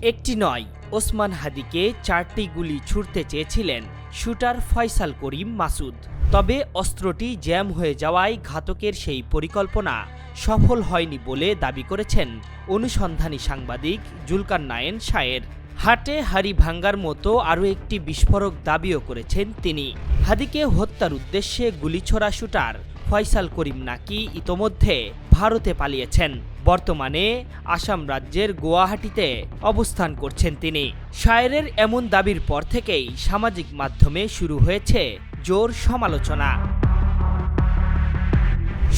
একটি নয়, ওসমান হাদিকে 4টি গুলি ছুড়তে চেয়েছিলেন শুটার ফয়সাল করিম মাসুদ। তবে অস্ত্রটি জ্যাম হয়ে যাওয়ায় ঘাতকের সেই পরিকল্পনা সফল হয়নি বলে দাবি করেছেন অনুসন্ধানী সাংবাদিক জুলকারনায়েন শায়ের। হাটে হাড়ি ভাঙ্গার মতো আরও একটি বিস্ফোরক দাবিও করেছেন তিনি। হাদিকে হত্যার উদ্দেশ্যে গুলি ছোড়া শুটার ফয়সাল করিম নাকি ইতোমধ্যে ভারতে পালিয়েছেন। বর্তমানে আসাম রাজ্যের গুয়াহাটিতে অবস্থান করছেন তিনি। শায়েরের এমন দাবির পর থেকেই সামাজিক মাধ্যমে শুরু হয়েছে জোর সমালোচনা।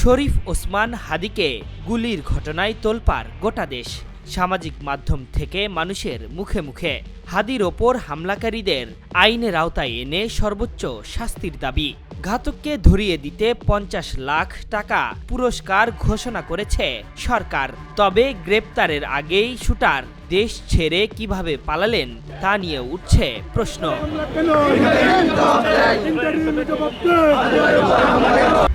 শরীফ ওসমান হাদিকে গুলির ঘটনায় তোলপাড় গোটা দেশ। সামাজিক মাধ্যম থেকে মানুষের মুখে মুখে হাদির ওপর হামলাকারীদের আইনের আওতায় এনে সর্বোচ্চ শাস্তির দাবি। ঘাতককে ধরিয়ে দিতে 50 লাখ টাকা পুরস্কার ঘোষণা করেছে সরকার। তবে গ্রেপ্তারের আগেই শুটার দেশ ছেড়ে কিভাবে পালালেন তা নিয়ে উঠছে প্রশ্ন।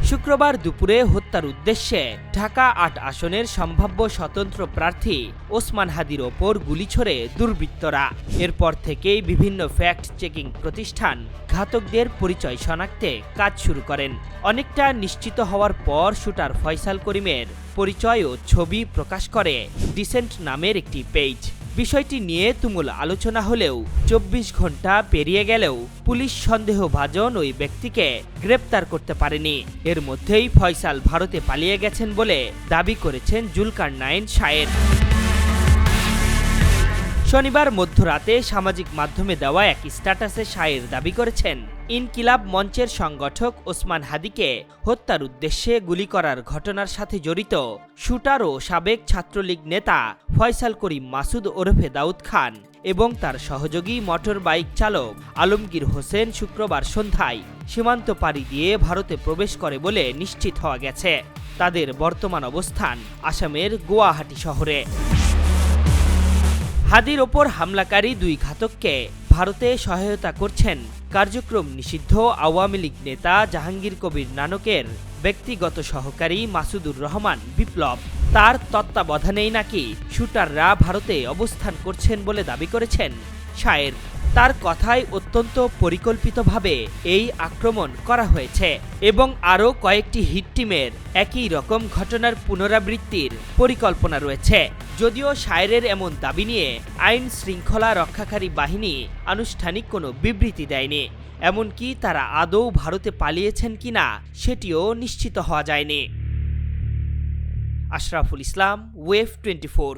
শুক্রবার দুপুরে হত্যার উদ্দেশ্যে ঢাকা 8 আসনের সম্ভাব্য স্বতন্ত্র প্রার্থী ওসমান হাদির ওপর গুলি ছোড়ে দুর্বৃত্তরা। এরপর থেকেই বিভিন্ন ফ্যাক্ট চেকিং প্রতিষ্ঠান ঘাতকদের পরিচয় শনাক্তে কাজ শুরু করেন। অনেকটা নিশ্চিত হওয়ার পর শুটার ফয়সাল করিমের পরিচয় ও ছবি প্রকাশ করে ডিসেন্ট নামের একটি পেজ। বিষয়টি নিয়ে তুমুল আলোচনা হলেও 24 ঘন্টা পেরিয়ে গেলেও পুলিশ সন্দেহভাজন ওই ব্যক্তিকে গ্রেপ্তার করতে পারেনি। এর মধ্যেই ফয়সাল ভারতে পালিয়ে গেছেন বলে দাবি করেছেন জুলকারনায়েন শায়ের। শনিবার মধ্যরাতে সামাজিক মাধ্যমে দেওয়া এক স্ট্যাটাসে শায়ের দাবি করেছেন, ইনকিলাব মঞ্চের সংগঠক ওসমান হাদিকে হত্যার উদ্দেশ্যে গুলি করার ঘটনার সাথে জড়িত শুটার ও সাবেক ছাত্রলীগ নেতা ফয়সাল করিম মাসুদ ওরফে দাউদ খান এবং তার সহযোগী মোটর বাইক চালক আলমগীর হোসেন শুক্রবার সন্ধ্যায় সীমান্ত পাড়ি দিয়ে ভারতে প্রবেশ করে বলে নিশ্চিত হওয়া গেছে। তাদের বর্তমান অবস্থান আসামের গুয়াহাটি শহরে। হাদির ওপর হামলাকারী দুই ঘাতককে ভারতে সহায়তা করছেন কার্যক্রম নিষিদ্ধ আওয়ামী লীগ নেতা জাহাঙ্গীর কবির নানকের ব্যক্তিগত সহকারী মাসুদুর রহমান বিপ্লব। তার তত্ত্বাবধানেই নাকি শুটাররা ভারতে অবস্থান করছেন বলে দাবি করেছেন শায়ের। তার কথায় অত্যন্ত পরিকল্পিতভাবে এই আক্রমণ করা হয়েছে এবং আরও কয়েকটি হিট টিমের একই রকম ঘটনার পুনরাবৃত্তির পরিকল্পনা রয়েছে। যদিও শায়েরের এমন দাবি নিয়ে আইন শৃঙ্খলা রক্ষাকারী বাহিনী আনুষ্ঠানিক কোনো বিবৃতি দেয়নি। এমনকি তারা আদৌ ভারতে পালিয়েছেন কিনা সেটিও নিশ্চিত হওয়া যায়নি। আশরাফুল ইসলাম, ওয়েভ 24।